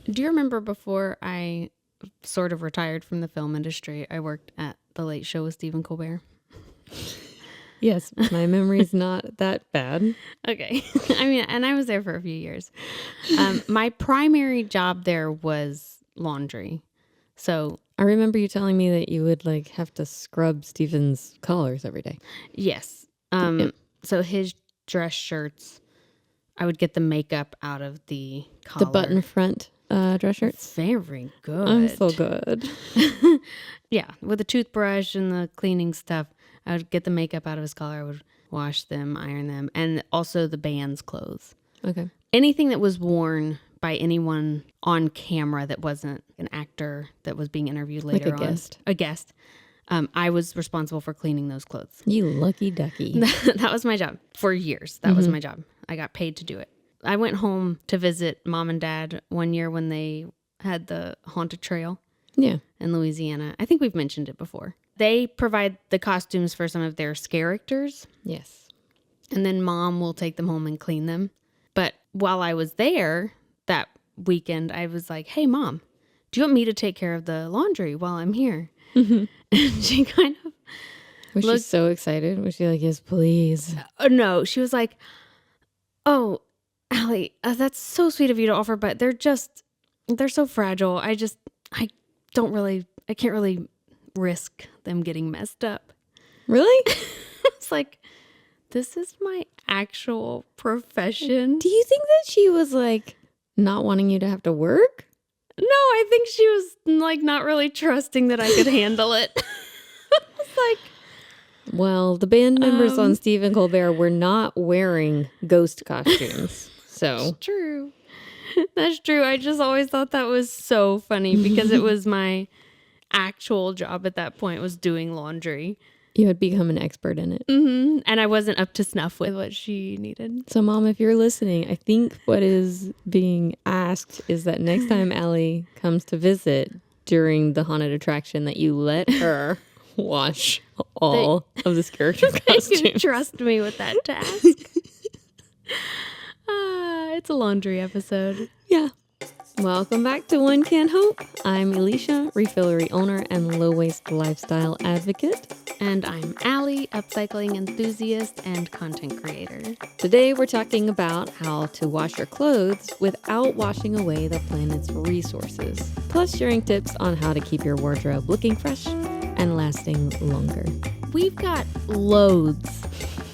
Do you remember before I sort of retired from the film industry, I worked at The Late Show with Stephen Colbert? Yes, my memory's not that bad. Okay. I mean, and I was there for a few years. My primary job there was laundry. So I remember you telling me that you would like have to scrub Steven's collars every day. yes. Yep. So his dress shirts, I would get the makeup out of the collar. The button front dress shirts. Very good. I'm so good. Yeah, with the toothbrush and the cleaning stuff, I would get the makeup out of his collar. I would wash them, iron them, and also the band's clothes. Okay. Anything that was worn by anyone on camera that wasn't an actor that was being interviewed later Like a on. guest. A guest. I was responsible for cleaning those clothes. You lucky ducky. That was my job for years. That was my job. I got paid to do it. I went home to visit mom and dad one year when they had the haunted trail Yeah. in Louisiana. I think we've mentioned it before. They provide the costumes for some of their characters, Yes. and then mom will take them home and clean them. But while I was there that weekend, I was like, hey, Mom, do you want me to take care of the laundry while I'm here? And she kind of... Was she so excited? Was she like, yes, please? No, she was like, oh, Allie, that's so sweet of you to offer, but they're so fragile. I can't really risk them getting messed up. Really? It's like, this is my actual profession. Do you think that she was like not wanting you to have to work? No, I think she was like not really trusting that I could handle it. It's like, Well, the band members on Stephen Colbert were not wearing ghost costumes. So true. That's true. I just always thought that was so funny because it was my actual job at that point was doing laundry. you had become an expert in it. And I wasn't up to snuff with what she needed. So, Mom, if you're listening, I think what is being asked is that next time Allie comes to visit during the haunted attraction, that you let her wash all of this character You costumes. trust me with that task. It's a laundry episode. Yeah. Welcome back to One Can Hope. I'm Eleisha, refillery owner and low waste lifestyle advocate. And I'm Allie, upcycling enthusiast and content creator. Today we're talking about how to wash your clothes without washing away the planet's resources, plus sharing tips on how to keep your wardrobe looking fresh and lasting longer. We've got loads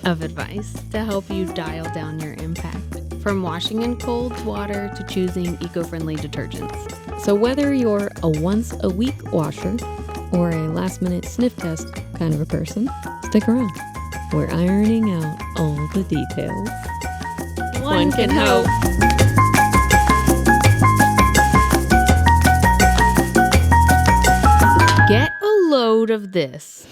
of advice to help you dial down your impact, from washing in cold water to choosing eco-friendly detergents. So whether you're a once-a-week washer or a last-minute sniff test kind of a person, stick around. We're ironing out all the details. One can hope. Get a load of this.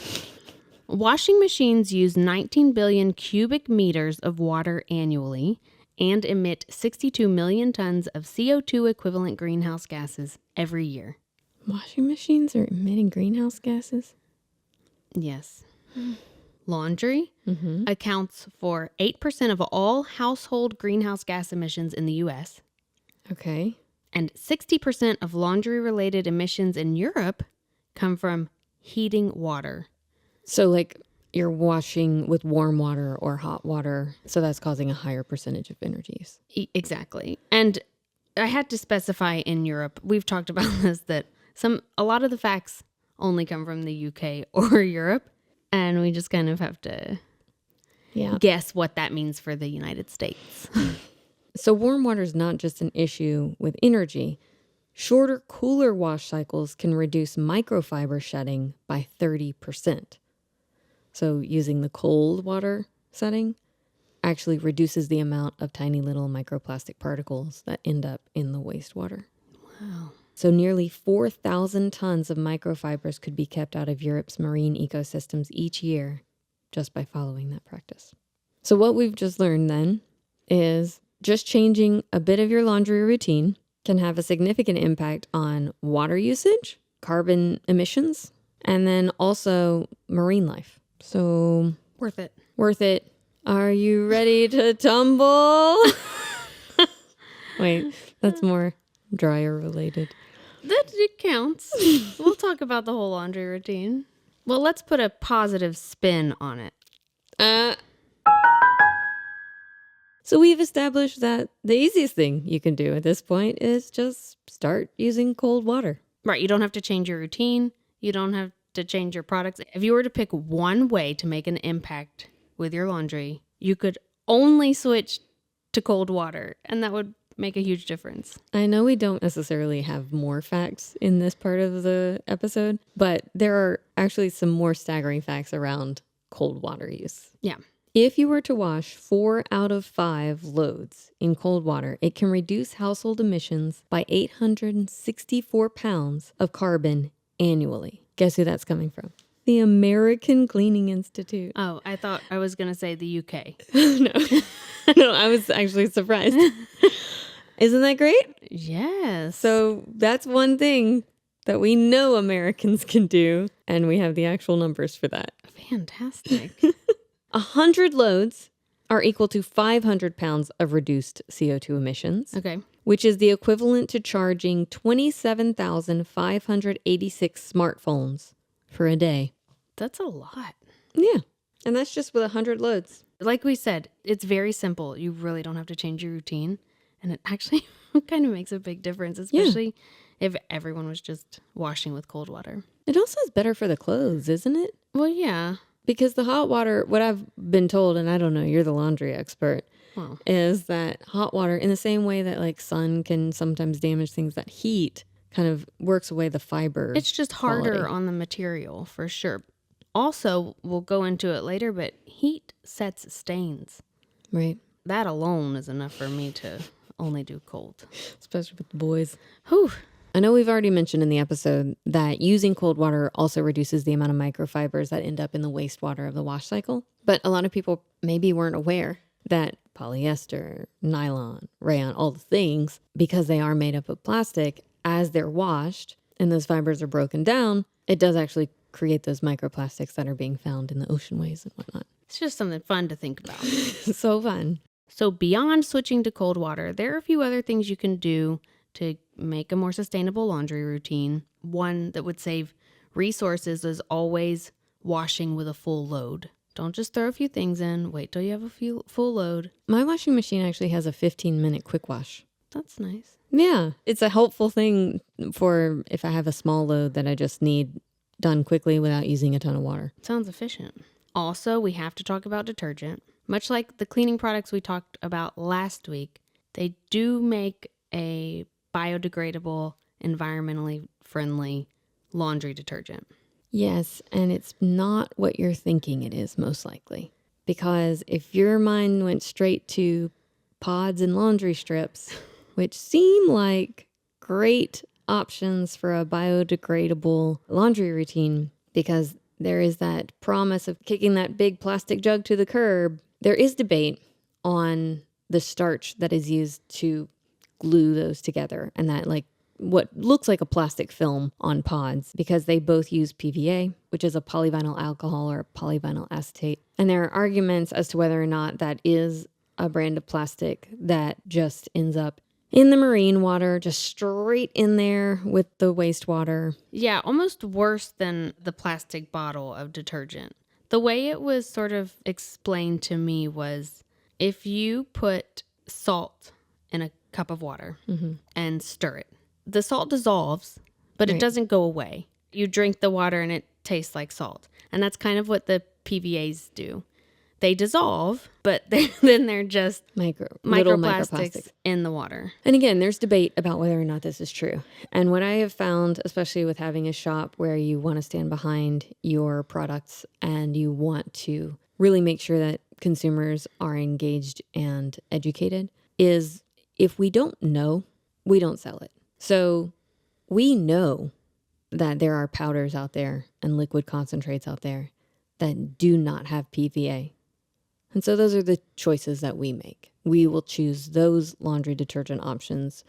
Washing machines use 19 billion cubic meters of water annually and emit 62 million tons of CO2 equivalent greenhouse gases every year. Washing machines are emitting greenhouse gases? Yes. Laundry accounts for 8% of all household greenhouse gas emissions in the U.S. Okay. And 60% of laundry-related emissions in Europe come from heating water. So like you're washing with warm water or hot water, so that's causing a higher percentage of energy use. Exactly. And I had to specify in Europe, we've talked about this, that a lot of the facts only come from the UK or Europe, and we just kind of have to guess what that means for the United States. So warm water is not just an issue with energy. Shorter, cooler wash cycles can reduce microfiber shedding by 30%. So using the cold water setting actually reduces the amount of tiny little microplastic particles that end up in the wastewater. Wow. So nearly 4,000 tons of microfibers could be kept out of Europe's marine ecosystems each year just by following that practice. So what we've just learned then is just changing a bit of your laundry routine can have a significant impact on water usage, carbon emissions, and then also marine life. So Worth it. Worth it. Are you ready to tumble? Wait, that's more dryer related. That it counts. We'll talk about the whole laundry routine. Well, let's put a positive spin on it. So we've established that the easiest thing you can do at this point is just start using cold water. Right. You don't have to change your routine. You don't have to change your products. If you were to pick one way to make an impact with your laundry, you could only switch to cold water, and that would make a huge difference. I know we don't necessarily have more facts in this part of the episode, but there are actually some more staggering facts around cold water use. Yeah. If you were to wash 4 out of 5 loads in cold water, it can reduce household emissions by 864 pounds of carbon annually. Guess who that's coming from? The American Cleaning Institute. Oh, I thought I was going to say the UK. No. No, I was actually surprised. Isn't that great? Yes. So that's one thing that we know Americans can do, and we have the actual numbers for that. Fantastic. 100 loads are equal to 500 pounds of reduced CO2 emissions, Okay. which is the equivalent to charging 27,586 smartphones for a day. That's a lot. Yeah. And that's just with 100 loads. Like we said, it's very simple. You really don't have to change your routine. And it actually kind of makes a big difference, especially if everyone was just washing with cold water. It also is better for the clothes, isn't it? Well, yeah. Because the hot water, what I've been told, and I don't know, you're the laundry expert, Well, is that hot water, in the same way that like sun can sometimes damage things, that heat kind of works away the fiber. it's just harder quality. on the material for sure. Also, we'll go into it later, but heat sets stains. Right. That alone is enough for me to only do cold. Especially with the boys. Whew. I know we've already mentioned in the episode that using cold water also reduces the amount of microfibers that end up in the wastewater of the wash cycle. But a lot of people maybe weren't aware that polyester, nylon, rayon, all the things, because they are made up of plastic, as they're washed and those fibers are broken down, it does actually create those microplastics that are being found in the ocean ways and whatnot. It's just something fun to think about. So fun. So beyond switching to cold water, there are a few other things you can do to make a more sustainable laundry routine. One that would save resources is always washing with a full load. Don't just throw a few things in. Wait till you have a full load. My washing machine actually has a 15-minute quick wash. That's nice. Yeah, it's a helpful thing for if I have a small load that I just need done quickly without using a ton of water. Sounds efficient. Also, we have to talk about detergent. Much like the cleaning products we talked about last week, they do make a biodegradable, environmentally friendly laundry detergent. Yes, and it's not what you're thinking it is, most likely. Because if your mind went straight to pods and laundry strips, which seem like great options for a biodegradable laundry routine, because there is that promise of kicking that big plastic jug to the curb, there is debate on the starch that is used to glue those together, and that like what looks like a plastic film on pods, because they both use PVA, which is a polyvinyl alcohol or polyvinyl acetate. And there are arguments as to whether or not that is a brand of plastic that just ends up in the marine water, just straight in there with the wastewater. Yeah, almost worse than the plastic bottle of detergent. The way it was sort of explained to me was if you put salt in a cup of water and stir it, the salt dissolves, but Right. it doesn't go away. You drink the water and it tastes like salt. And that's kind of what the PVAs do. They dissolve, but then they're just Little microplastics in the water. And again, there's debate about whether or not this is true. And what I have found, especially with having a shop where you want to stand behind your products and you want to really make sure that consumers are engaged and educated, is if we don't know, we don't sell it. So we know that there are powders out there and liquid concentrates out there that do not have PVA. And so those are the choices that we make. We will choose those laundry detergent options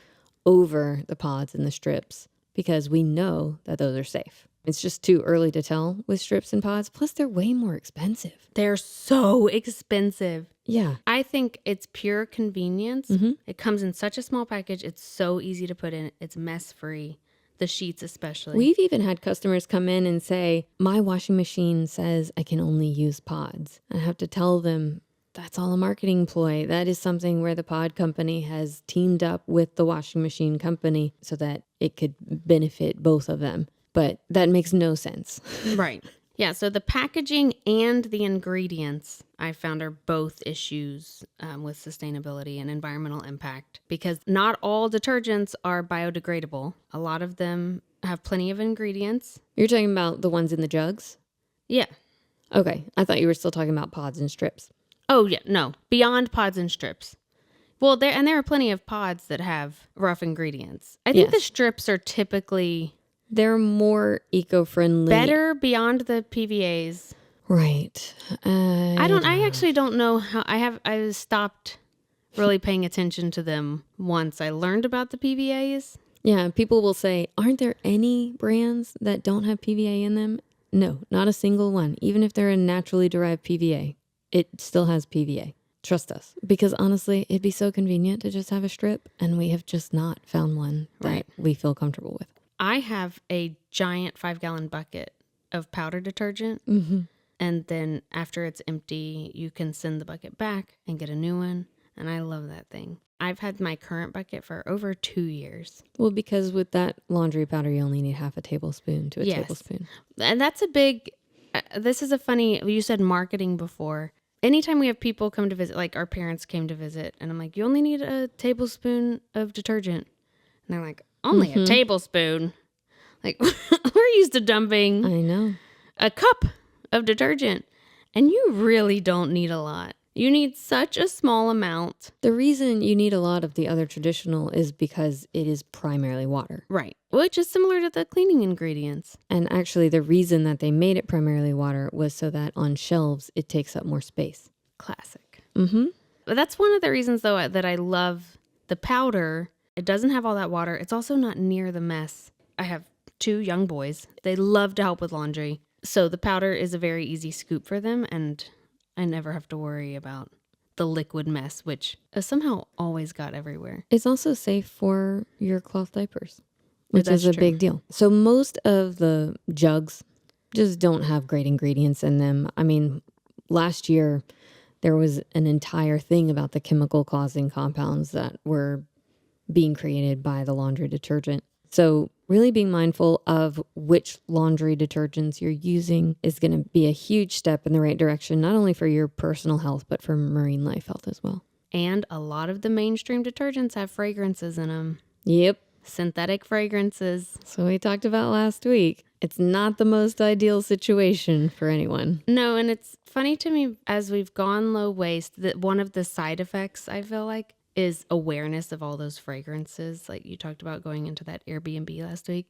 over the pods and the strips because we know that those are safe. It's just too early to tell with strips and pods. Plus, they're way more expensive. They're so expensive. Yeah. I think it's pure convenience. Mm-hmm. It comes in such a small package. It's so easy to put in. It's mess free. The sheets especially. We've even had customers come in and say, my washing machine says I can only use pods. I have to tell them that's all a marketing ploy. That is something where the pod company has teamed up with the washing machine company so that it could benefit both of them. But that makes no sense. Right. Yeah, so the packaging and the ingredients I found are both issues with sustainability and environmental impact because not all detergents are biodegradable. A lot of them have plenty of ingredients. You're talking about the ones in the jugs? Yeah. Okay, I thought you were still talking about pods and strips. Oh, yeah, no. Beyond pods and strips. Well, there are plenty of pods that have rough ingredients. I think the strips are typically... They're more eco-friendly. better beyond the PVAs. Right. I actually don't know how I stopped really paying attention to them once I learned about the PVAs. Yeah, people will say, aren't there any brands that don't have PVA in them? No, not a single one. Even if they're a naturally derived PVA, it still has PVA. Trust us. Because honestly, it'd be so convenient to just have a strip, and we have just not found one that we feel comfortable with. I have a giant 5-gallon bucket of powder detergent. Mm-hmm. And then after it's empty, you can send the bucket back and get a new one. And I love that thing. I've had my current bucket for over 2 years. Well, because with that laundry powder, you only need half a tablespoon to a tablespoon. And that's a big, this is a funny, you said marketing before. Anytime we have people come to visit, like our parents came to visit, and I'm like, you only need a tablespoon of detergent. And they're like, only a tablespoon? Like, we're used to dumping I know. a cup of detergent, and you really don't need a lot. You need such a small amount. The reason you need a lot of the other traditional is because it is primarily water. Right. Which is similar to the cleaning ingredients. And actually, the reason that they made it primarily water was so that on shelves, it takes up more space. Classic. Mm-hmm. But that's one of the reasons, though, that I love the powder. It doesn't have all that water. It's also not near the mess. I have 2 young boys. They love to help with laundry. So the powder is a very easy scoop for them, and I never have to worry about the liquid mess, which somehow always got everywhere. It's also safe for your cloth diapers, which That's is a true. big deal. So most of the jugs just don't have great ingredients in them. I mean, last year, there was an entire thing about the chemical causing compounds that were being created by the laundry detergent. So really being mindful of which laundry detergents you're using is going to be a huge step in the right direction, not only for your personal health, but for marine life health as well. And a lot of the mainstream detergents have fragrances in them. Yep. Synthetic fragrances. So we talked about last week. It's not the most ideal situation for anyone. No, and it's funny to me as we've gone low waste that one of the side effects I feel like is awareness of all those fragrances. Like you talked about going into that Airbnb last week.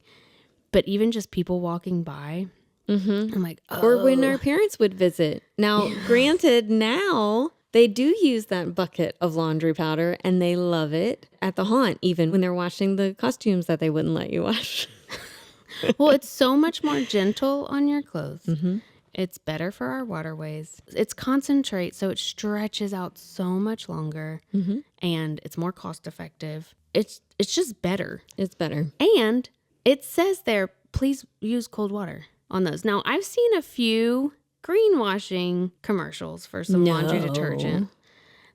But even just people walking by, I'm like, oh. Or when our parents would visit. Now, granted, now they do use that bucket of laundry powder and they love it at the haunt, even when they're washing the costumes that they wouldn't let you wash. Well, it's so much more gentle on your clothes. Mm-hmm. It's better for our waterways. It's concentrate, so it stretches out so much longer, and it's more cost effective. It's just better. It's better. And it says there, please use cold water on those. Now, I've seen a few greenwashing commercials for some laundry detergent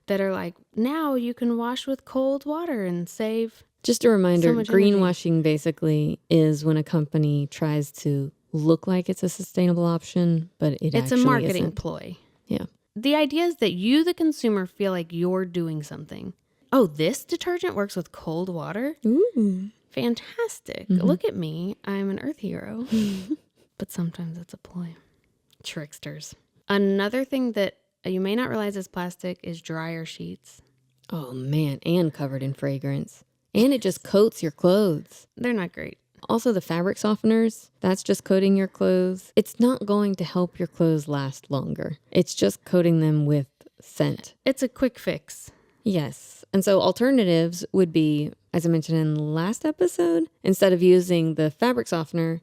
that are like, now you can wash with cold water and save. Just a reminder, So much greenwashing basically is when a company tries to look like it's a sustainable option, but it's It's a actually marketing isn't. ploy. Yeah. The idea is that you, the consumer, feel like you're doing something. Oh, this detergent works with cold water? Ooh. Fantastic. Look at me. I'm an earth hero. But sometimes it's a ploy. Tricksters. Another thing that you may not realize is plastic is dryer sheets. Oh, man. And covered in fragrance. And it just coats your clothes. They're not great. Also, the fabric softeners, that's just coating your clothes. It's not going to help your clothes last longer. It's just coating them with scent. It's a quick fix. Yes. And so alternatives would be, as I mentioned in the last episode, instead of using the fabric softener,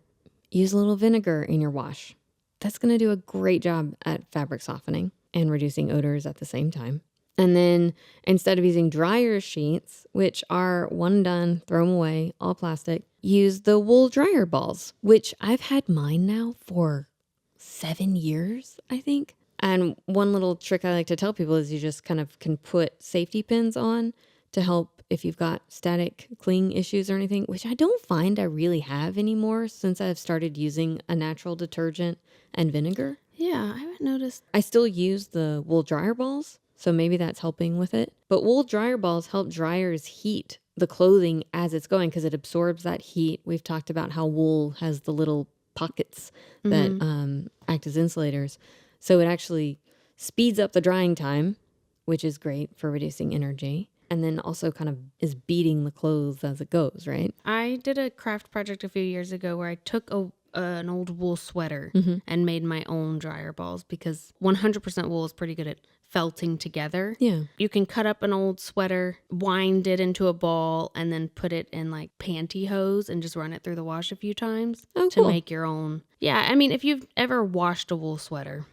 use a little vinegar in your wash. That's going to do a great job at fabric softening and reducing odors at the same time. And then instead of using dryer sheets, which are one and done, throw them away, all plastic, use the wool dryer balls, which I've had mine now for 7 years, I think. And one little trick I like to tell people is you just kind of can put safety pins on to help if you've got static cling issues or anything, which I don't find I really have anymore since I've started using a natural detergent and vinegar. Yeah, I haven't noticed. I still use the wool dryer balls, so maybe that's helping with it. But wool dryer balls help dryers heat the clothing as it's going because it absorbs that heat. We've talked about how wool has the little pockets that act as insulators. So it actually speeds up the drying time, which is great for reducing energy. And then also kind of is beating the clothes as it goes, right? I did a craft project a few years ago where I took an old wool sweater and made my own dryer balls because 100% wool is pretty good at felting together. Yeah. You can cut up an old sweater, wind it into a ball, and then put it in like pantyhose and just run it through the wash a few times to make your own. Yeah, I mean, if you've ever washed a wool sweater,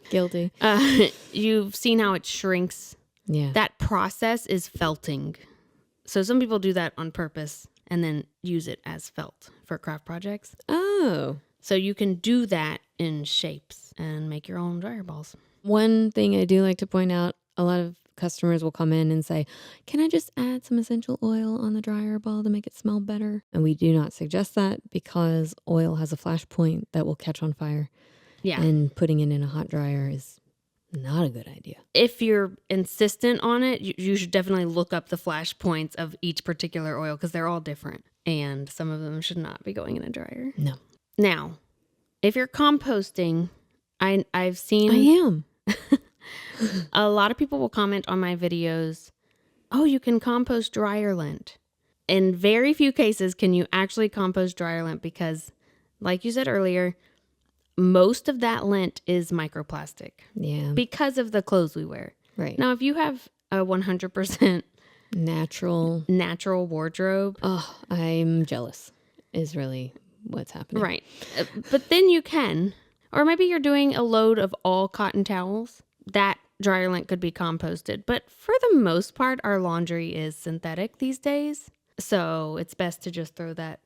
Guilty. You've seen how it shrinks. Yeah. That process is felting. So some people do that on purpose and then use it as felt for craft projects. Oh. So you can do that in shapes and make your own dryer balls. One thing I do like to point out, a lot of customers will come in and say, can I just add some essential oil on the dryer ball to make it smell better? And we do not suggest that because oil has a flash point that will catch on fire. Yeah. And putting it in a hot dryer is not a good idea. If you're insistent on it, you should definitely look up the flash points of each particular oil because they're all different. And some of them should not be going in a dryer. No. Now, if you're composting, I've seen... I am. A lot of people will comment on my videos, oh, you can compost dryer lint. In very few cases can you actually compost dryer lint because, like you said earlier, most of that lint is microplastic. Yeah. Because of the clothes we wear. Right. Now, if you have a 100% natural wardrobe. Oh, I'm jealous is really what's happening. Right. But then you can. Or maybe you're doing a load of all cotton towels. That dryer lint could be composted. But for the most part, our laundry is synthetic these days. So it's best to just throw that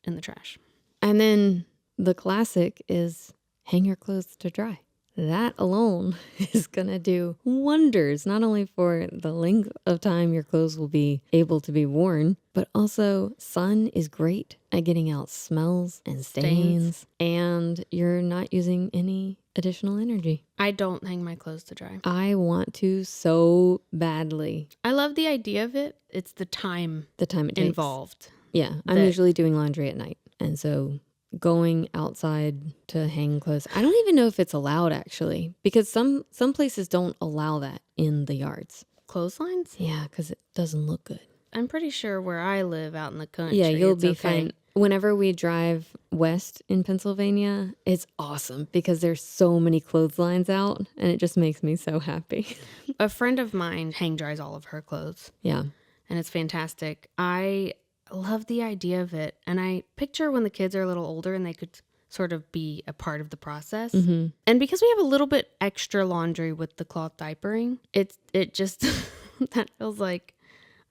in the trash. And then the classic is hang your clothes to dry. That alone is going to do wonders, not only for the length of time your clothes will be able to be worn, but also sun is great at getting out smells and stains. And you're not using any additional energy. I don't hang my clothes to dry. I want to so badly. I love the idea of it. It's the time it takes involved. Yeah, I'm usually doing laundry at night. And so going outside to hang clothes, I don't even know if it's allowed actually, because some places don't allow that in the yards. Clotheslines? Yeah, because it doesn't look good. I'm pretty sure where I live out in the country, yeah, you'll it's be okay. fine. Whenever we drive west in Pennsylvania, it's awesome because there's so many clotheslines out and it just makes me so happy. A friend of mine hang dries all of her clothes. Yeah. And it's fantastic. I love the idea of it. And I picture when the kids are a little older and they could sort of be a part of the process. Mm-hmm. And because we have a little bit extra laundry with the cloth diapering, it just, that feels like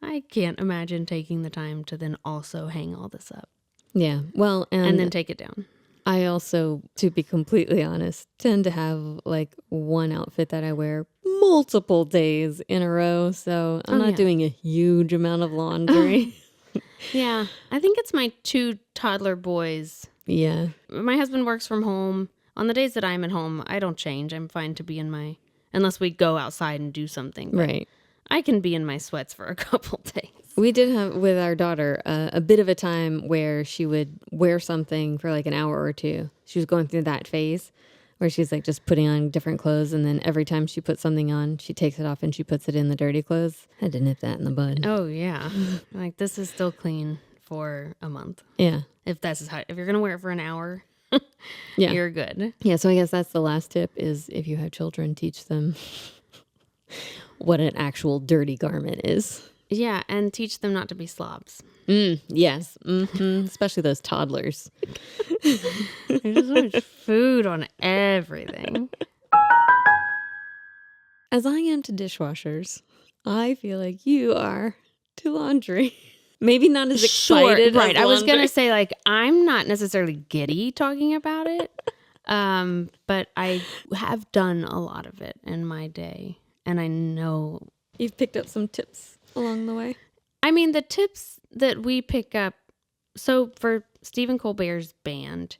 I can't imagine taking the time to then also hang all this up. Yeah. Well, and then take it down. I also, to be completely honest, tend to have like one outfit that I wear multiple days in a row. So I'm not doing a huge amount of laundry. Yeah. I think it's my 2 toddler boys. Yeah. My husband works from home. On the days that I'm at home, I don't change. I'm fine to be in unless we go outside and do something. Right. I can be in my sweats for a couple days. We did have with our daughter a bit of a time where she would wear something for like an hour or two. She was going through that phase where she's like just putting on different clothes. And then every time she puts something on, she takes it off and she puts it in the dirty clothes. I had to nip that in the bud. Oh, yeah. Like this is still clean for a month. Yeah. If you're going to wear it for an hour, yeah, you're good. Yeah. So I guess that's the last tip is if you have children, teach them what an actual dirty garment is. Yeah, and teach them not to be slobs. Yes. Especially those toddlers. There's just so much food on everything. As I am to dishwashers, I feel like you are to laundry. Maybe not as excited Right. as I was going laundry. to say, like, I'm not necessarily giddy talking about it, but I have done a lot of it in my day. And I know. You've picked up some tips along the way. I mean, the tips that we pick up. So for Stephen Colbert's band,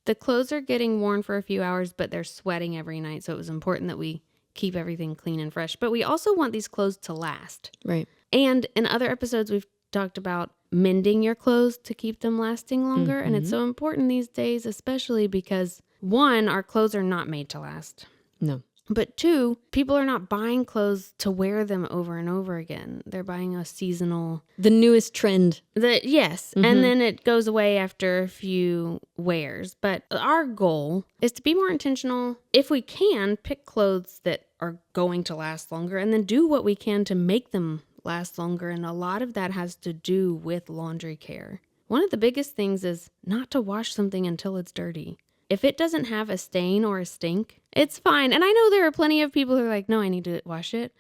the clothes are getting worn for a few hours, but they're sweating every night. So it was important that we keep everything clean and fresh. But we also want these clothes to last. Right. And in other episodes, we've talked about mending your clothes to keep them lasting longer. And it's so important these days, especially because, one, our clothes are not made to last. No. But two, people are not buying clothes to wear them over and over again. They're buying a seasonal. The newest trend. Yes. And then it goes away after a few wears. But our goal is to be more intentional. If we can, pick clothes that are going to last longer and then do what we can to make them last longer. And a lot of that has to do with laundry care. One of the biggest things is not to wash something until it's dirty. If it doesn't have a stain or a stink, it's fine. And I know there are plenty of people who are like, no, I need to wash it.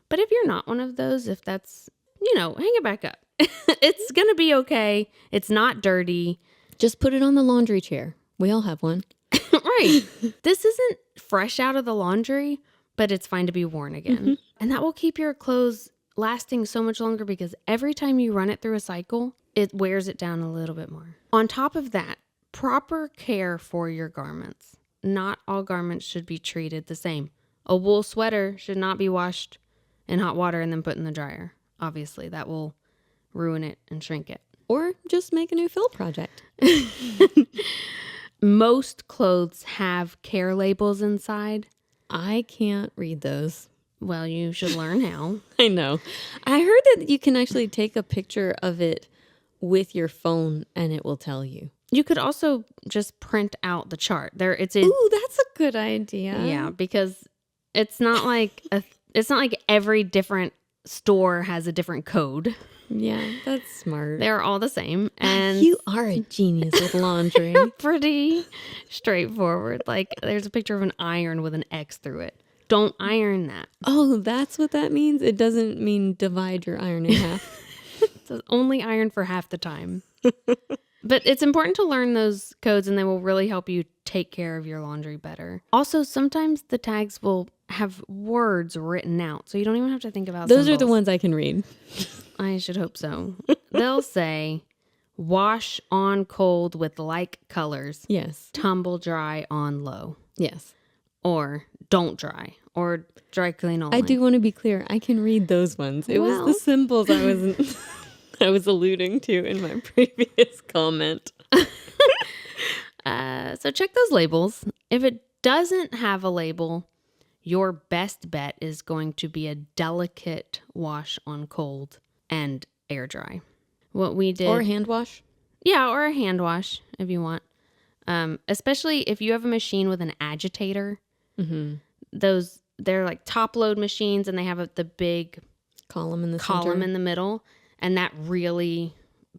But if you're not one of those, if that's, hang it back up. It's going to be okay. It's not dirty. Just put it on the laundry chair. We all have one. Right. This isn't fresh out of the laundry, but it's fine to be worn again. And that will keep your clothes lasting so much longer because every time you run it through a cycle, it wears it down a little bit more. On top of that, proper care for your garments. Not all garments should be treated the same. A wool sweater should not be washed in hot water and then put in the dryer. Obviously, that will ruin it and shrink it. Or just make a new fill project. Most clothes have care labels inside. I can't read those. Well, you should learn how. I know. I heard that you can actually take a picture of it with your phone and it will tell you. You could also just print out the chart. Ooh, that's a good idea. Yeah, because it's not like every different store has a different code. Yeah, that's smart. They're all the same, and you are a genius with laundry. Pretty straightforward. Like there's a picture of an iron with an X through it. Don't iron that. Oh, that's what that means? It doesn't mean divide your iron in half. It's only iron for half the time. But it's important to learn those codes and they will really help you take care of your laundry better. Also, sometimes the tags will have words written out, so you don't even have to think about Those symbols. are the ones I can read. I should hope so. They'll say, wash on cold with like colors. Yes. Tumble dry on low. Yes. Or don't dry. Or dry clean only. I do want to be clear. I can read those ones. It was the symbols I wasn't... I was alluding to in my previous comment. So check those labels. If it doesn't have a label, your best bet is going to be a delicate wash on cold and air dry. What we did. Or a hand wash. Yeah, or a hand wash if you want. Especially if you have a machine with an agitator. Mm-hmm. They're like top load machines and they have the big column in the column in the middle. And that really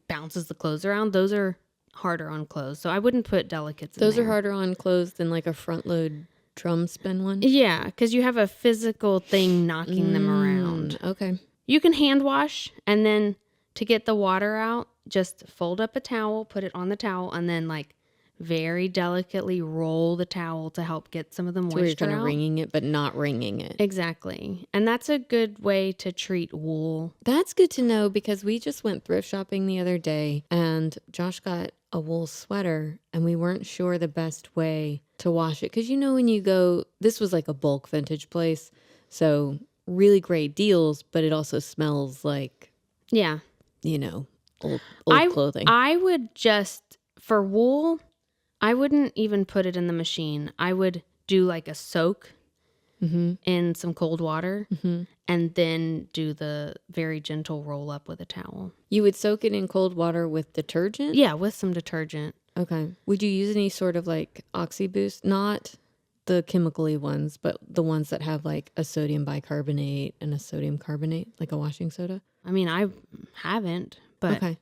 bounces the clothes around. Those are harder on clothes. So I wouldn't put delicates in there. Those are harder on clothes than like a front load drum spin one? Yeah, because you have a physical thing knocking them around. Okay. You can hand wash and then to get the water out, just fold up a towel, put it on the towel, and then like very delicately roll the towel to help get some of the moisture So you're kind out. of wringing it, but not wringing it. Exactly. And that's a good way to treat wool. That's good to know because we just went thrift shopping the other day and Josh got a wool sweater and we weren't sure the best way to wash it. Because when you go, this was like a bulk vintage place. So really great deals, but it also smells like, Yeah. old clothing. I would just, for wool, I wouldn't even put it in the machine. I would do like a soak in some cold water and then do the very gentle roll up with a towel. You would soak it in cold water with detergent? Yeah, with some detergent. Okay. Would you use any sort of like Oxy Boost? Not the chemically ones, but the ones that have like a sodium bicarbonate and a sodium carbonate, like a washing soda? I mean, I haven't, but okay.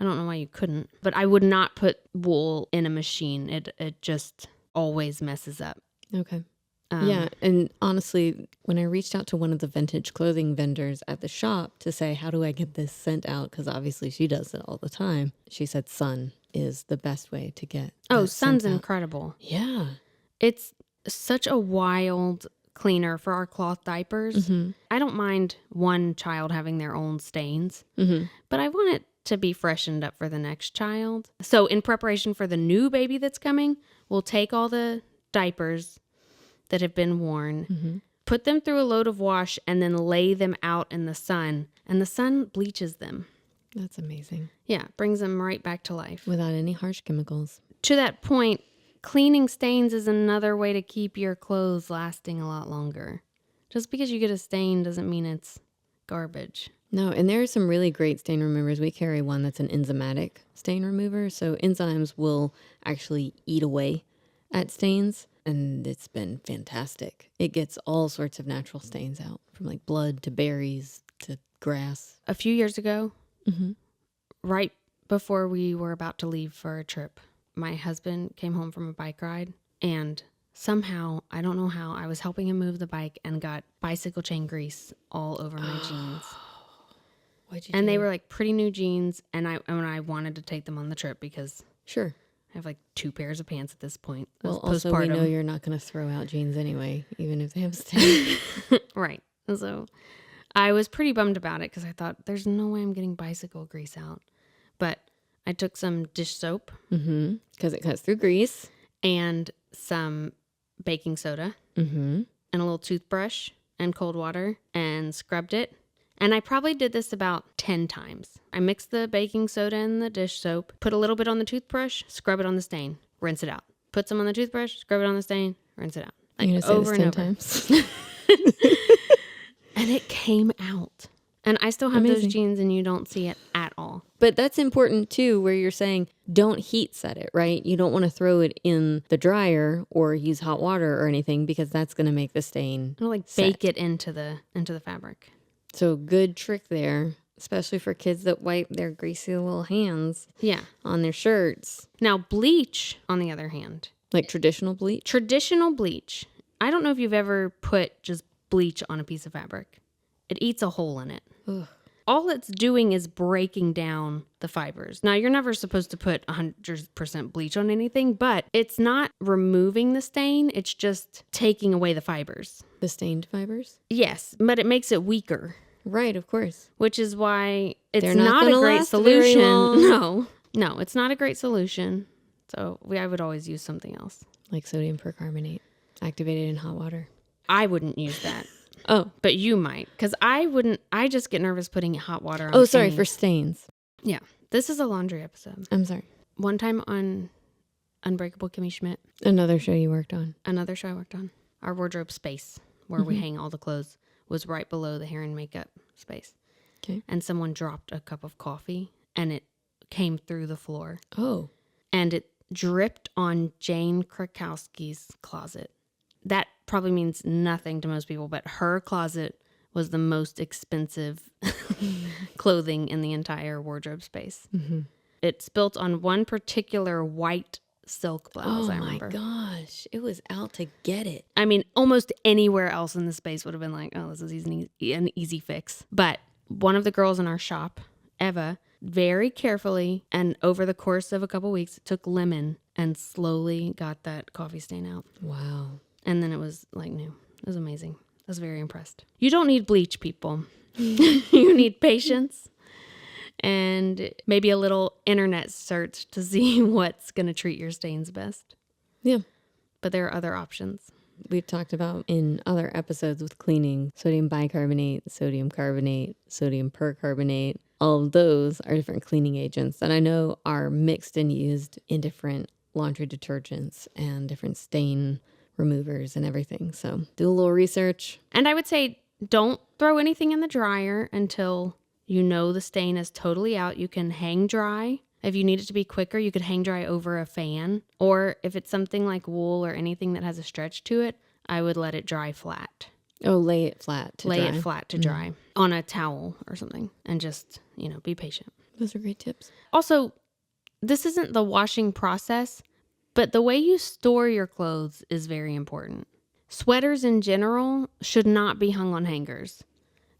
don't know why you couldn't, but I would not put wool in a machine. It just always messes up. Okay. Yeah, and honestly, when I reached out to one of the vintage clothing vendors at the shop to say, how do I get this sent out? Because obviously she does it all the time. She said sun is the best way to get that sun's sent out. incredible. Yeah. It's such a wild cleaner for our cloth diapers. Mm-hmm. I don't mind one child having their own stains, Mm-hmm. but I want it to be freshened up for the next child. So in preparation for the new baby that's coming, we'll take all the diapers that have been worn, put them through a load of wash, and then lay them out in the sun. And the sun bleaches them. That's amazing. Yeah, brings them right back to life. Without any harsh chemicals. To that point, cleaning stains is another way to keep your clothes lasting a lot longer. Just because you get a stain doesn't mean it's garbage. No, and there are some really great stain removers. We carry one that's an enzymatic stain remover. So enzymes will actually eat away at stains. And it's been fantastic. It gets all sorts of natural stains out, from like blood to berries to grass. A few years ago, right before we were about to leave for a trip, my husband came home from a bike ride, and somehow, I don't know how, I was helping him move the bike and got bicycle chain grease all over my jeans. What'd you And do? they were like pretty new jeans, and I wanted to take them on the trip because Sure. I have like 2 pairs of pants at this point. Well, That's also we know postpartum. you're not going to throw out jeans anyway, even if they have stains. Right. So I was pretty bummed about it because I thought there's no way I'm getting bicycle grease out. But I took some dish soap Because it cuts through grease. and some baking soda and a little toothbrush and cold water and scrubbed it. And I probably did this about 10 times. I mixed the baking soda and the dish soap, put a little bit on the toothbrush, scrub it on the stain, rinse it out. Put some on the toothbrush, scrub it on the stain, rinse it out. Like You're going to say this 10 times? And it came out. And I still have Amazing. those jeans and you don't see it at all. But that's important too, where you're saying don't heat set it, right? You don't want to throw it in the dryer or use hot water or anything because that's going to make the stain. I'll like set. bake it into the fabric. So good trick there, especially for kids that wipe their greasy little hands Yeah. on their shirts. Now bleach, on the other hand, Like traditional bleach. traditional bleach. I don't know if you've ever put just bleach on a piece of fabric. It eats a hole in it. Ugh. All it's doing is breaking down the fibers. Now, you're never supposed to put 100% bleach on anything, but it's not removing the stain. It's just taking away the fibers. The stained fibers? Yes, but it makes it weaker, Right, of course. which is why it's They're not not a gonna great last very solution. long. No, it's not a great solution. So I would always use something else. Like sodium percarbonate activated in hot water. I wouldn't use that. Oh. But you might, because I wouldn't. I just get nervous putting hot water on. Oh, sorry, stains. for stains. Yeah, this is a laundry episode. I'm sorry. One time on Unbreakable Kimmy Schmidt, Another show you worked on. another show I worked on, our wardrobe space where we hang all the clothes was right below the hair and makeup space. Okay. And someone dropped a cup of coffee and it came through the floor Oh. and it dripped on Jane Krakowski's closet. That probably means nothing to most people, but her closet was the most expensive clothing in the entire wardrobe space. Mm-hmm. It spilt on one particular white silk blouse, Oh I my remember. gosh. It was out to get it. I mean, almost anywhere else in the space would have been like, oh, this is an easy fix. But one of the girls in our shop, Eva, very carefully and over the course of a couple weeks, took lemon and slowly got that coffee stain out. Wow. And then it was like new. It was amazing. I was very impressed. You don't need bleach, people. You need patience and maybe a little internet search to see what's going to treat your stains best. Yeah. But there are other options. We've talked about in other episodes with cleaning sodium bicarbonate, sodium carbonate, sodium percarbonate. All of those are different cleaning agents that I know are mixed and used in different laundry detergents and different stain removers and everything. So do a little research. And I would say don't throw anything in the dryer until you know the stain is totally out. You can hang dry. If you need it to be quicker, you could hang dry over a fan. Or if it's something like wool or anything that has a stretch to it, I would let it dry flat. Oh, lay it flat to Lay dry. it flat to dry on a towel or something and just, be patient. Those are great tips. Also, this isn't the washing process, but the way you store your clothes is very important. Sweaters in general should not be hung on hangers.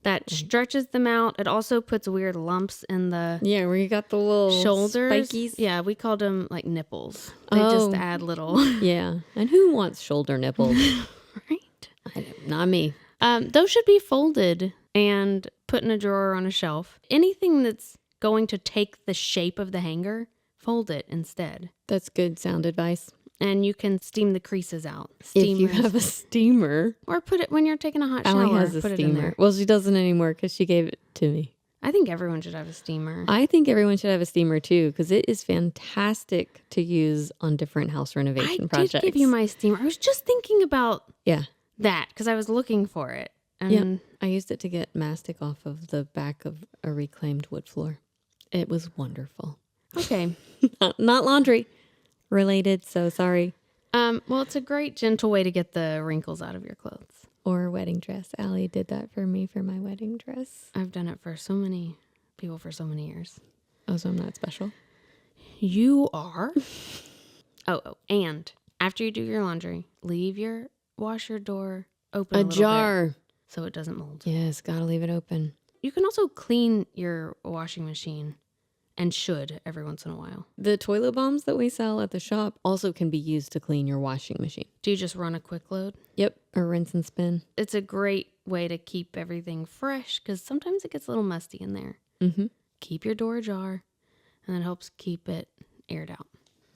That stretches them out. It also puts weird lumps in the Yeah, where you got the little shoulders. spikies. Yeah, we called them like nipples. They just add little. Yeah. And who wants shoulder nipples? Right. Not me. Those should be folded and put in a drawer or on a shelf. Anything that's going to take the shape of the hanger, fold it instead. That's good sound advice. And you can steam the creases out. If you have a steamer. Or put it when you're taking a hot shower. Allie has a put steamer. It in there. Well, she doesn't anymore because she gave it to me. I think everyone should have a steamer. I think everyone should have a steamer too because it is fantastic to use on different house renovation projects. I did give you my steamer. I was just thinking about that because I was looking for it. And I used it to get mastic off of the back of a reclaimed wood floor. It was wonderful. Okay. Not laundry related, so sorry. Well, it's a great, gentle way to get the wrinkles out of your clothes. Or a wedding dress. Allie did that for me for my wedding dress. I've done it for so many people for so many years. Oh, so I'm not special? You are. And after you do your laundry, leave your washer door open a little jar. bit so it doesn't mold. Yes, gotta leave it open. You can also clean your washing machine. And should every once in a while. The toilet bombs that we sell at the shop also can be used to clean your washing machine. Do you just run a quick load? Yep, or rinse and spin. It's a great way to keep everything fresh because sometimes it gets a little musty in there. Mm-hmm. Keep your door ajar, and that helps keep it aired out.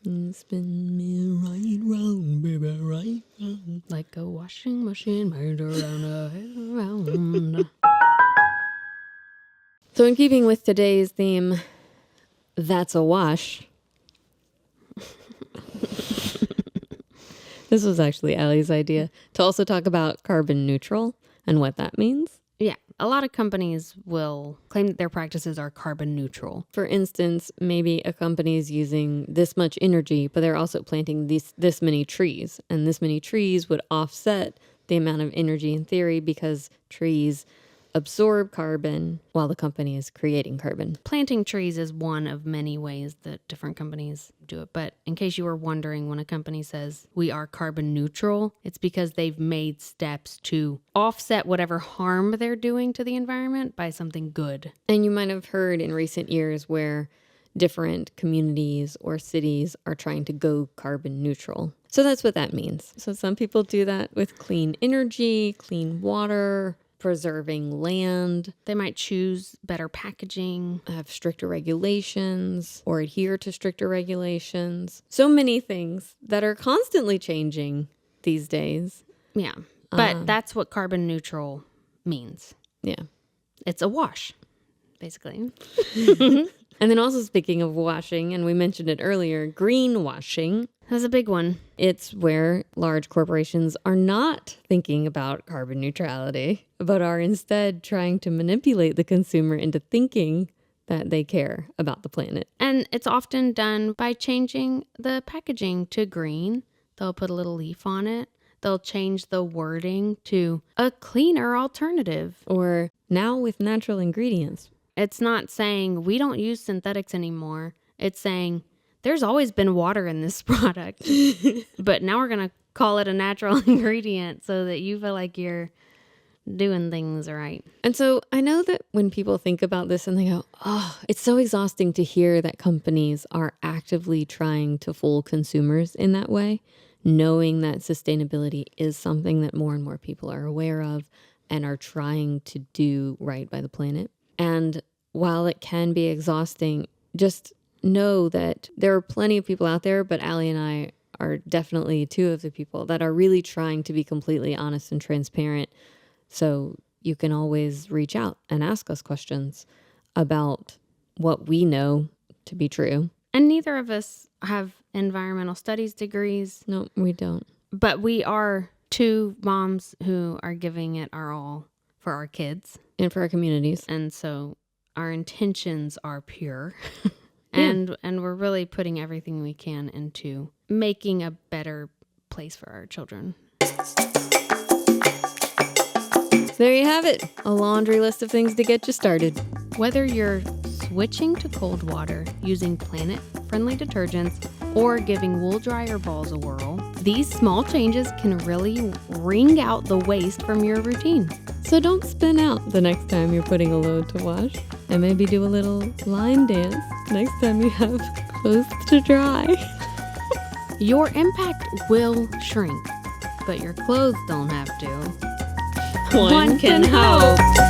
And spin me right round, baby, right round. Like a washing machine made around. So in keeping with today's theme, that's a wash. This was actually Allie's idea to also talk about carbon neutral and what that means. Yeah, a lot of companies will claim that their practices are carbon neutral. For instance, maybe a company is using this much energy, but they're also planting this many trees. And this many trees would offset the amount of energy in theory because trees absorb carbon while the company is creating carbon. Planting trees is one of many ways that different companies do it. But in case you were wondering, when a company says we are carbon neutral, it's because they've made steps to offset whatever harm they're doing to the environment by something good. And you might have heard in recent years where different communities or cities are trying to go carbon neutral. So that's what that means. So some people do that with clean energy, clean water, preserving land. They might choose better packaging, have stricter regulations or adhere to stricter regulations. So many things that are constantly changing these days. Yeah, but that's what carbon neutral means. Yeah. It's a wash, basically. And then also speaking of washing, and we mentioned it earlier, greenwashing. That's a big one. It's where large corporations are not thinking about carbon neutrality, but are instead trying to manipulate the consumer into thinking that they care about the planet. And it's often done by changing the packaging to green. They'll put a little leaf on it. They'll change the wording to a cleaner alternative. Or now with natural ingredients. It's not saying we don't use synthetics anymore. It's saying there's always been water in this product, but now we're going to call it a natural ingredient so that you feel like you're doing things right. And so I know that when people think about this and they go, oh, it's so exhausting to hear that companies are actively trying to fool consumers in that way, knowing that sustainability is something that more and more people are aware of and are trying to do right by the planet. And while it can be exhausting, just know that there are plenty of people out there, but Allie and I are definitely two of the people that are really trying to be completely honest and transparent. So you can always reach out and ask us questions about what we know to be true. And neither of us have environmental studies degrees. No, we don't. But we are two moms who are giving it our all for our kids. And for our communities. And so our intentions are pure. And we're really putting everything we can into making a better place for our children. There you have it. A laundry list of things to get you started. Whether you're switching to cold water, using planet-friendly detergents, or giving wool dryer balls a whirl, these small changes can really wring out the waste from your routine. So don't spin out the next time you're putting a load to wash, and maybe do a little line dance next time you have clothes to dry. Your impact will shrink, but your clothes don't have to. One can hope.